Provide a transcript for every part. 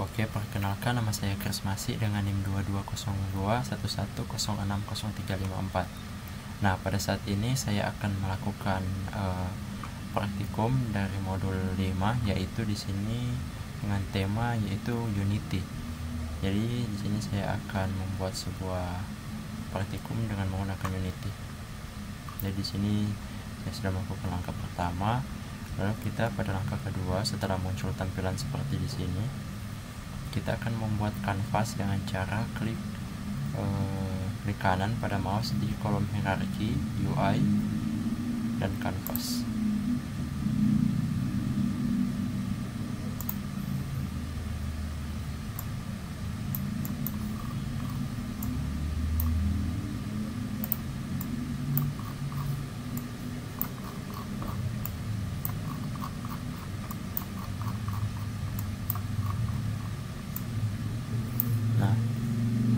Oke, perkenalkan, nama saya Krismasi dengan NIM 220211060354. Nah, pada saat ini saya akan melakukan praktikum dari modul 5, yaitu di sini dengan tema yaitu Unity. Jadi di sini saya akan membuat sebuah praktikum dengan menggunakan Unity. Jadi di sini saya sudah melakukan langkah pertama. Lalu kita pada langkah kedua, setelah muncul tampilan seperti di sini, kita akan membuat kanvas dengan cara klik kanan pada mouse di kolom hierarki UI dan kanvas.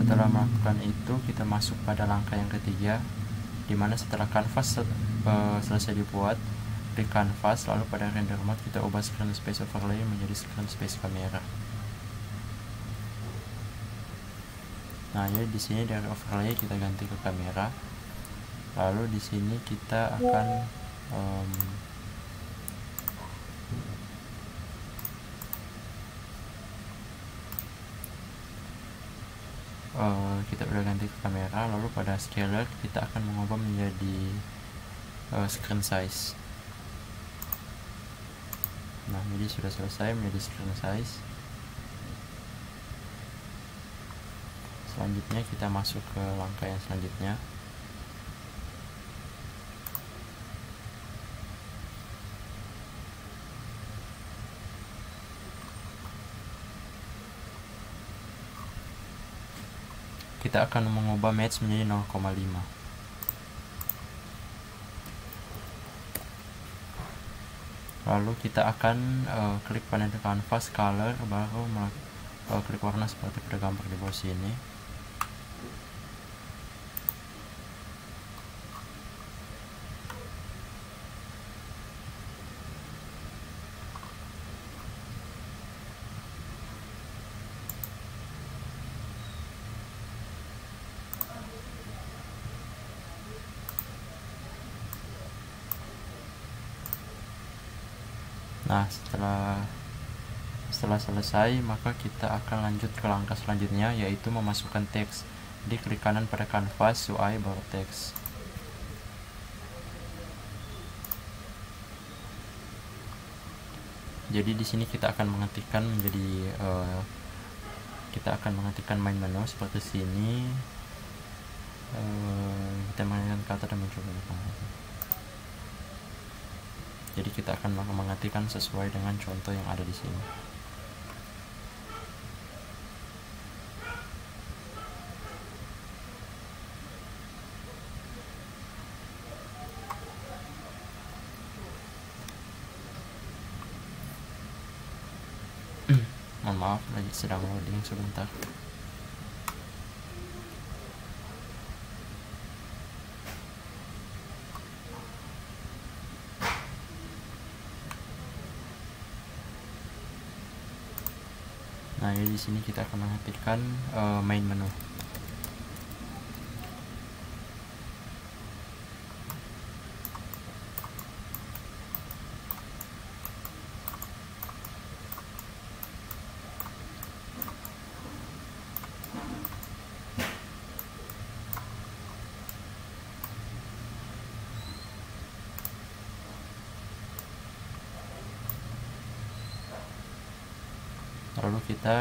Setelah melakukan itu, kita masuk pada langkah yang ketiga, dimana setelah kanvas selesai dibuat, klik kanvas, lalu pada render mode kita ubah screen space overlay menjadi screen space kamera. Nah, jadi di sini dari overlay kita ganti ke kamera. Lalu di sini kita akan kita udah ganti ke kamera. Lalu pada scaler kita akan mengubah menjadi screen size. Nah, jadi sudah selesai menjadi screen size. Selanjutnya kita masuk ke langkah yang selanjutnya. Kita akan mengubah match menjadi 0,5. Lalu kita akan klik panel canvas color, baru klik warna seperti pada gambar di bawah sini. Nah, setelah selesai, maka kita akan lanjut ke langkah selanjutnya, yaitu memasukkan teks. Jadi klik kanan pada kanvas, UI, baru teks. Jadi di sini kita akan mengetikkan main menu seperti sini. Kita mengetikkan kata dan mencoba. Jadi kita akan mengetikkan sesuai dengan contoh yang ada di sini. Mohon maaf, lagi sedang loading sebentar. Nah, jadi di sini kita akan mengetikkan main menu. Lalu kita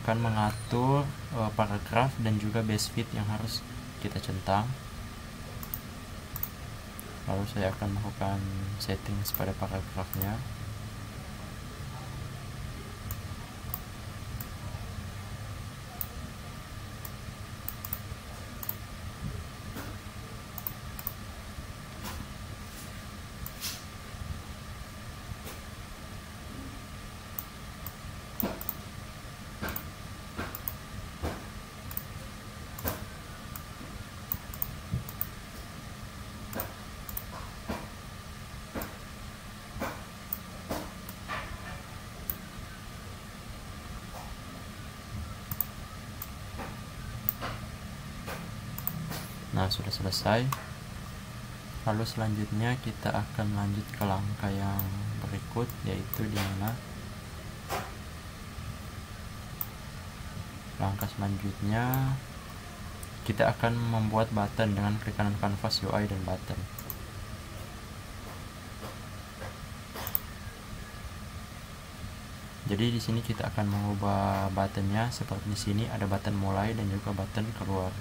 akan mengatur paragraf dan juga base fit yang harus kita centang. Lalu saya akan melakukan settings pada paragrafnya. Nah, sudah selesai. Lalu selanjutnya kita akan lanjut ke langkah yang berikut, yaitu di mana langkah selanjutnya kita akan membuat button dengan klik kanan kanvas UI dan button. Jadi di sini kita akan mengubah buttonnya seperti di sini, ada button mulai dan juga button keluar.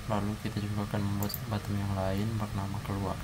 Lalu kita juga akan membuat button yang lain bernama keluar.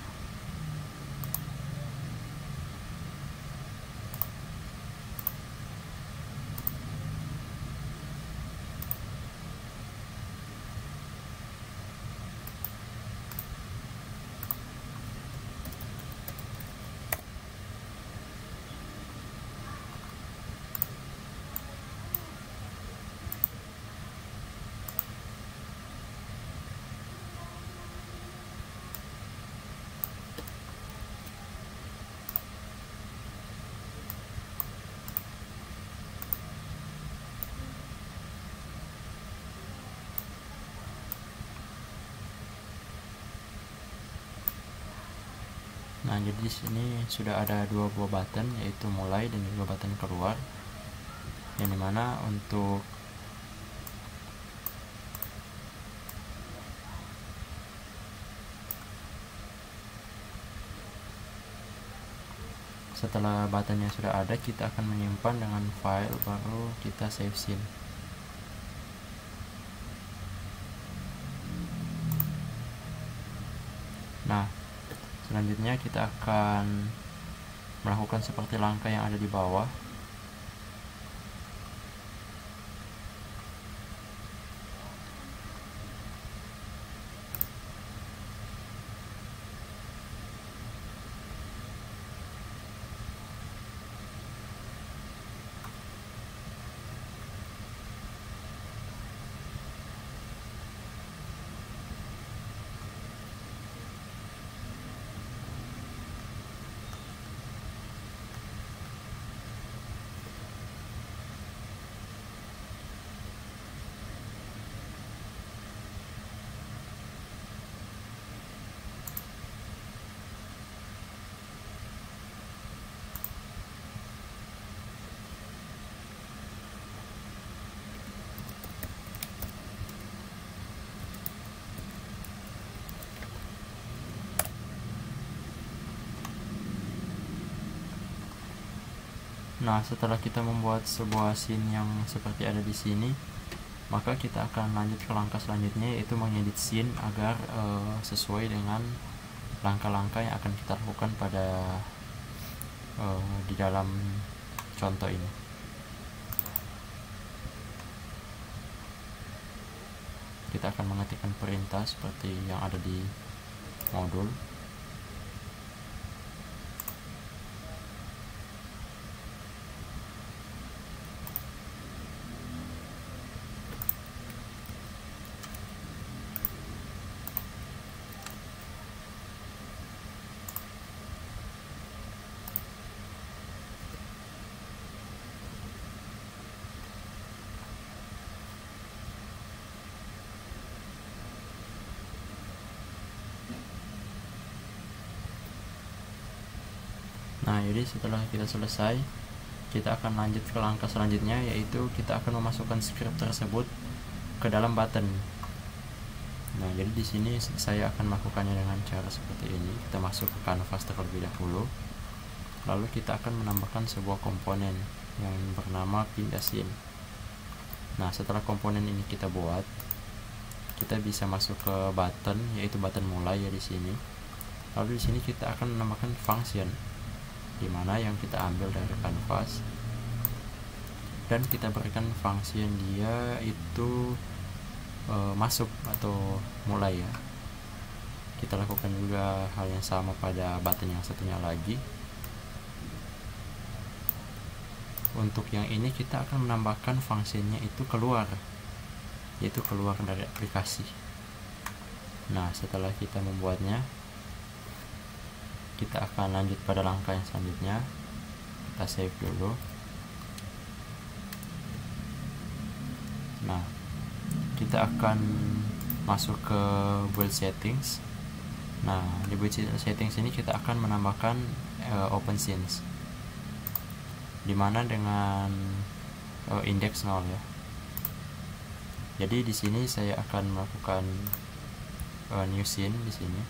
Nah, jadi di sini sudah ada dua buah button, yaitu mulai dan juga button keluar. Yang dimana untuk setelah buttonnya sudah ada, kita akan menyimpan dengan file, baru kita save scene. Nah, selanjutnya kita akan melakukan seperti langkah yang ada di bawah. Nah, setelah kita membuat sebuah scene yang seperti ada di sini, maka kita akan lanjut ke langkah selanjutnya, yaitu mengedit scene agar sesuai dengan langkah-langkah yang akan kita lakukan pada di dalam contoh ini. Kita akan mengetikkan perintah seperti yang ada di modul. Nah, jadi setelah kita selesai, kita akan lanjut ke langkah selanjutnya, yaitu kita akan memasukkan script tersebut ke dalam button. Nah, jadi di sini saya akan melakukannya dengan cara seperti ini. Kita masuk ke canvas terlebih dahulu, lalu kita akan menambahkan sebuah komponen yang bernama pindah scene. Nah, setelah komponen ini kita buat, kita bisa masuk ke button, yaitu button mulai ya di sini. Lalu di sini kita akan menambahkan function, dimana yang kita ambil dari canvas, dan kita berikan function dia itu masuk atau mulai ya. Kita lakukan juga hal yang sama pada button yang satunya lagi. Untuk yang ini kita akan menambahkan fungsinya itu keluar, yaitu keluar dari aplikasi. Nah, setelah kita membuatnya, kita akan lanjut pada langkah yang selanjutnya. Kita save dulu. Nah, kita akan masuk ke build settings. Nah, di build settings ini kita akan menambahkan open scenes, dimana dengan index 0 ya. Jadi di sini saya akan melakukan new scene di sini.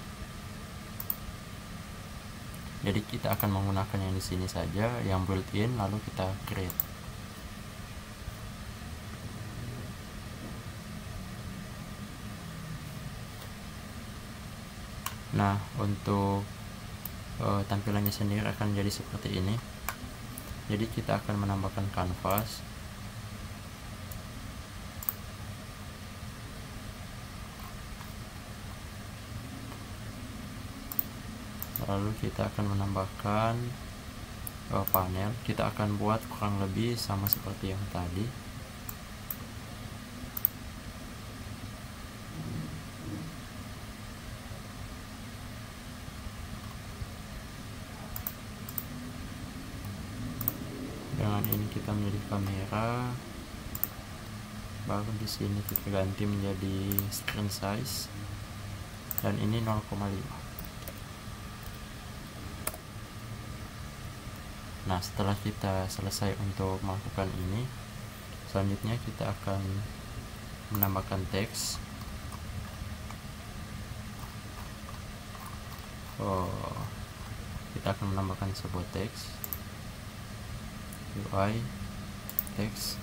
Jadi kita akan menggunakan yang di sini saja, yang built-in, lalu kita create. Nah, untuk tampilannya sendiri akan jadi seperti ini. Jadi kita akan menambahkan canvas, lalu kita akan menambahkan panel. Kita akan buat kurang lebih sama seperti yang tadi. Dengan ini kita menjadi kamera, baru di sini kita ganti menjadi screen size, dan ini 0,5. Nah, setelah kita selesai untuk melakukan ini, selanjutnya kita akan menambahkan teks. Kita akan menambahkan sebuah teks, UI teks.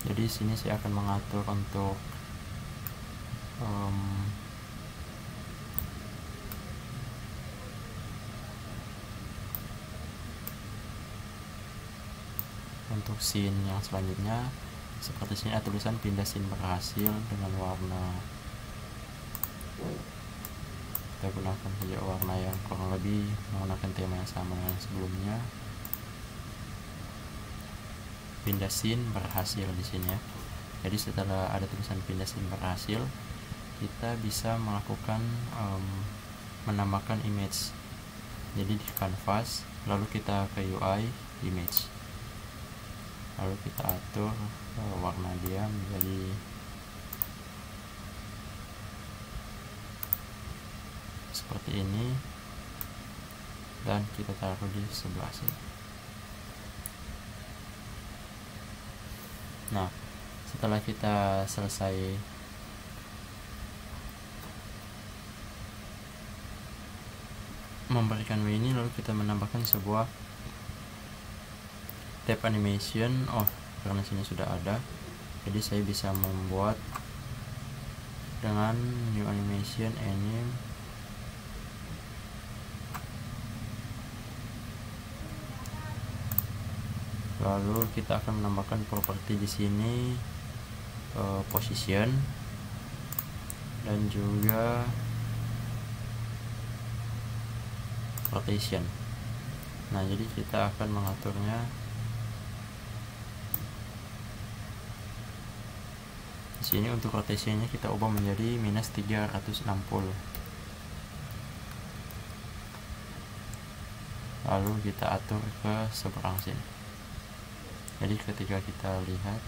Jadi di sini saya akan mengatur untuk scene yang selanjutnya. Seperti sini ada tulisan pindah scene berhasil dengan warna, kita gunakan saja warna yang kurang lebih menggunakan tema yang sama dengan sebelumnya. Pindah scene berhasil di sini ya. Jadi setelah ada tulisan pindah scene berhasil, kita bisa melakukan menambahkan image. Jadi di canvas, lalu kita ke UI image, lalu kita atur warna dia menjadi seperti ini, dan kita taruh di sebelah sini. Nah, setelah kita selesai memberikan ini, lalu kita menambahkan sebuah tab animation. Karena sini sudah ada, jadi saya bisa membuat dengan new animation anim. Lalu kita akan menambahkan properti di sini, position, dan juga rotation. Nah, jadi kita akan mengaturnya di sini. Untuk rotasinya kita ubah menjadi minus 360. Lalu kita atur ke seberang sini. Jadi ketika kita lihat,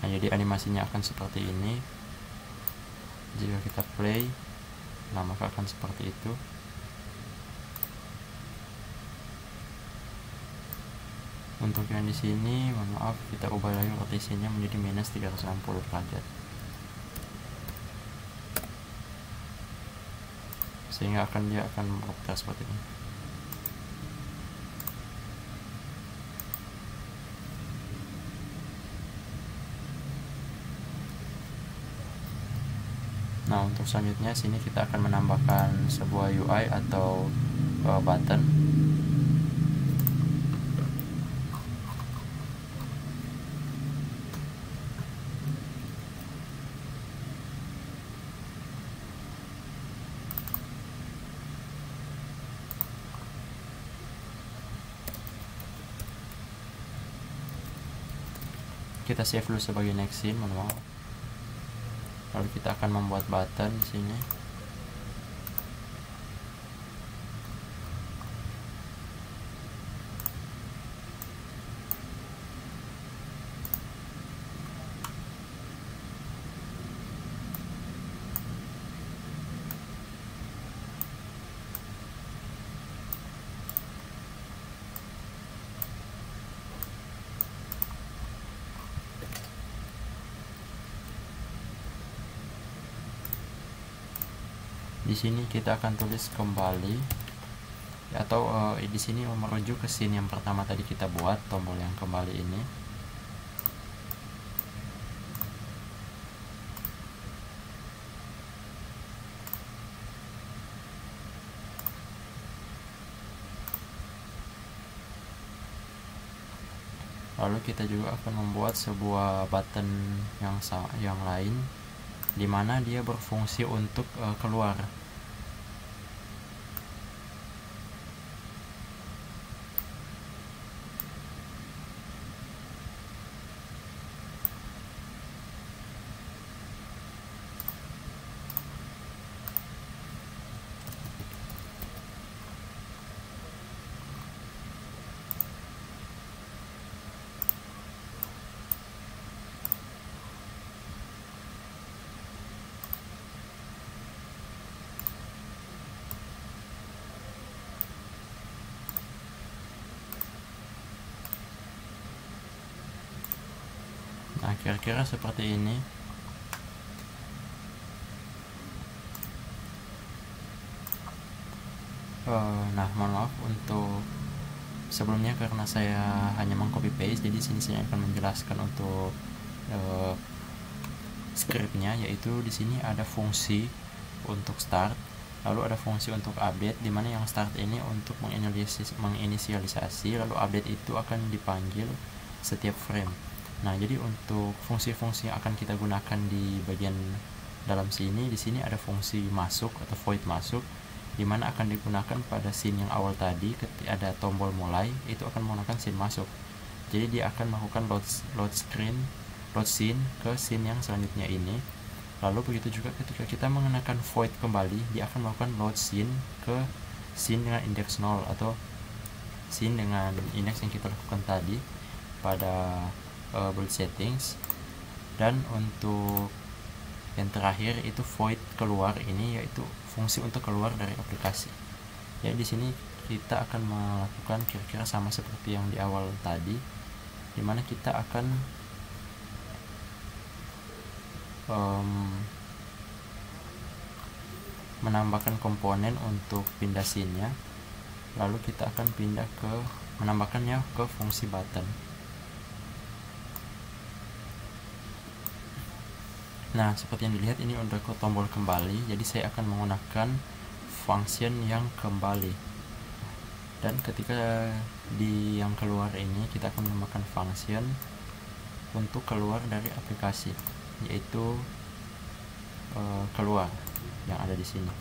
nah jadi animasinya akan seperti ini. Jika kita play, nah maka akan seperti itu. Untuk yang di sini, mohon maaf, kita ubah lagi rotasinya menjadi minus 360 derajat, sehingga dia akan berputar seperti ini. Nah, untuk selanjutnya sini kita akan menambahkan sebuah UI atau button. Kita save dulu sebagai next scene, mohon maaf. Lalu kita akan membuat button di sini. Di sini kita akan tulis kembali, atau di sini merujuk ke scene yang pertama tadi kita buat, tombol yang kembali ini. Lalu kita juga akan membuat sebuah button yang lain, di mana dia berfungsi untuk keluar. Nah, kira-kira seperti ini. Nah, mohon maaf untuk sebelumnya karena saya hanya mengcopy paste, jadi sini saya akan menjelaskan untuk scriptnya, yaitu di sini ada fungsi untuk start, lalu ada fungsi untuk update, dimana yang start ini untuk menginisialisasi, lalu update itu akan dipanggil setiap frame. Nah, jadi untuk fungsi-fungsi yang akan kita gunakan di bagian dalam sini, di sini ada fungsi masuk atau void masuk, dimana akan digunakan pada scene yang awal tadi. Ketika ada tombol mulai, itu akan menggunakan scene masuk. Jadi dia akan melakukan load scene ke scene yang selanjutnya ini. Lalu begitu juga ketika kita mengenakan void kembali, dia akan melakukan load scene ke scene dengan indeks 0 atau scene dengan indeks yang kita lakukan tadi pada build settings. Dan untuk yang terakhir itu void keluar, ini yaitu fungsi untuk keluar dari aplikasi. Ya, di sini kita akan melakukan kira-kira sama seperti yang di awal tadi, dimana kita akan menambahkan komponen untuk pindah scene-nya, lalu kita akan pindah ke menambahkannya ke fungsi button. Nah, seperti yang dilihat ini udah ke tombol kembali, jadi saya akan menggunakan function yang kembali. Dan ketika di yang keluar ini kita akan menggunakan function untuk keluar dari aplikasi, yaitu keluar yang ada di sini.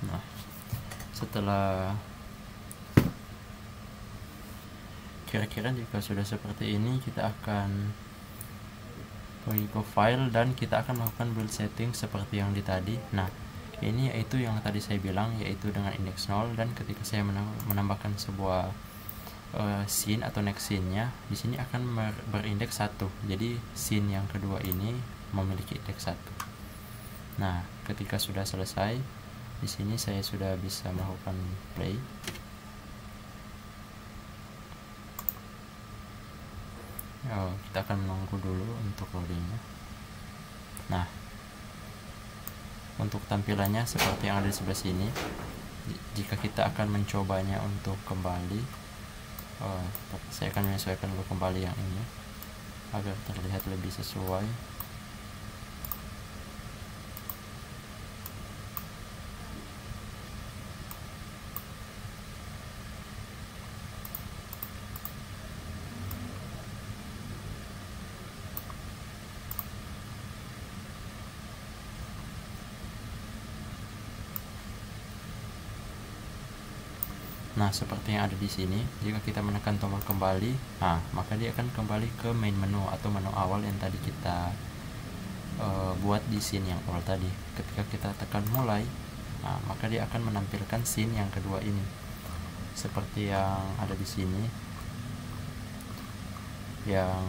Nah, setelah kira-kira jika sudah seperti ini, kita akan pergi ke file dan kita akan melakukan build setting seperti yang di tadi. Nah, ini yaitu yang tadi saya bilang, yaitu dengan indeks 0, dan ketika saya menambahkan sebuah scene atau next scene-nya, di sini akan berindeks 1. Jadi scene yang kedua ini memiliki indeks 1. Nah, ketika sudah selesai, di sini saya sudah bisa melakukan play. Kita akan menunggu dulu untuk loadingnya. Nah, untuk tampilannya seperti yang ada di sebelah sini. Jika kita akan mencobanya untuk kembali, saya akan menyesuaikan dulu kembali yang ini agar terlihat lebih sesuai. Nah, seperti yang ada di sini, jika kita menekan tombol kembali, maka dia akan kembali ke main menu atau menu awal yang tadi kita buat di scene yang awal tadi. Ketika kita tekan mulai, maka dia akan menampilkan scene yang kedua ini, seperti yang ada di sini, yang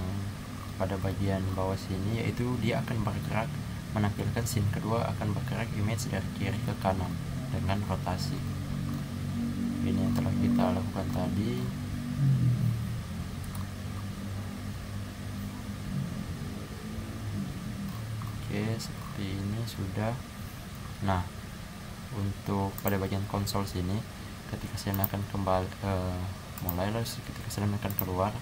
pada bagian bawah sini, yaitu dia akan bergerak, menampilkan scene kedua akan bergerak image dari kiri ke kanan dengan rotasi. Ini yang telah kita lakukan tadi. Oke, seperti ini sudah. Nah, untuk pada bagian konsol sini, ketika saya menekan kembali mulai, lalu ketika saya menekan keluar,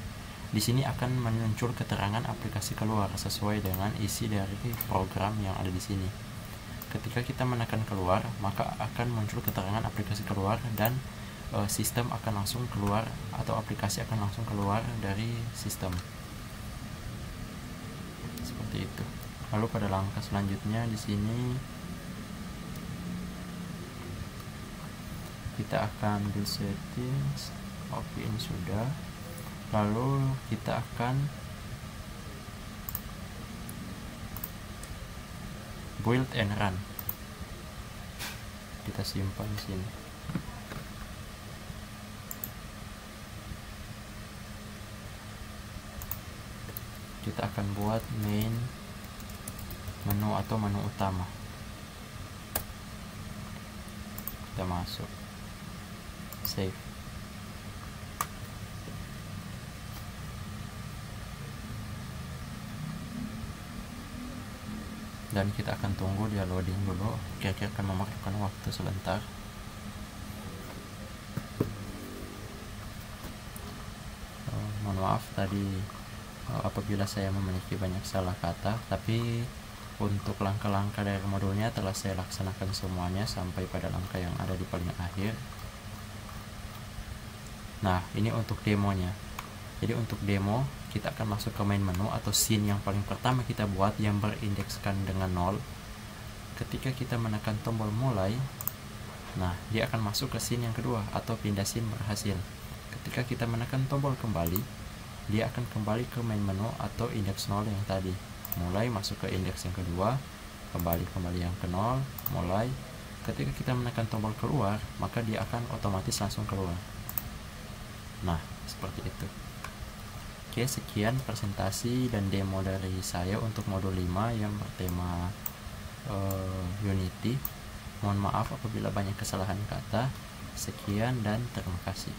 di sini akan muncul keterangan aplikasi keluar sesuai dengan isi dari program yang ada di sini. Ketika kita menekan keluar, maka akan muncul keterangan aplikasi keluar, dan sistem akan langsung keluar, atau aplikasi akan langsung keluar dari sistem. Seperti itu. Lalu pada langkah selanjutnya di sini kita akan build settings. Oke, ini sudah. Lalu kita akan build and run. Kita simpan di sini. Kita akan buat main menu atau menu utama. Kita masuk, save. Dan kita akan tunggu dia loading dulu, kira-kira akan memakan waktu sebentar. Mohon maaf tadi apabila saya memiliki banyak salah kata, tapi untuk langkah-langkah dari modulnya telah saya laksanakan semuanya sampai pada langkah yang ada di paling akhir. Nah, ini untuk demonya. Jadi untuk demo, kita akan masuk ke main menu atau scene yang paling pertama kita buat yang berindekskan dengan 0. Ketika kita menekan tombol mulai, nah dia akan masuk ke scene yang kedua atau pindah scene berhasil. Ketika kita menekan tombol kembali, dia akan kembali ke main menu atau indeks 0 yang tadi. Mulai masuk ke indeks yang kedua, kembali yang ke 0, mulai. Ketika kita menekan tombol keluar, maka dia akan otomatis langsung keluar. Nah, seperti itu. Oke, sekian presentasi dan demo dari saya untuk modul 5 yang bertema Unity. Mohon maaf apabila banyak kesalahan kata. Sekian dan terima kasih.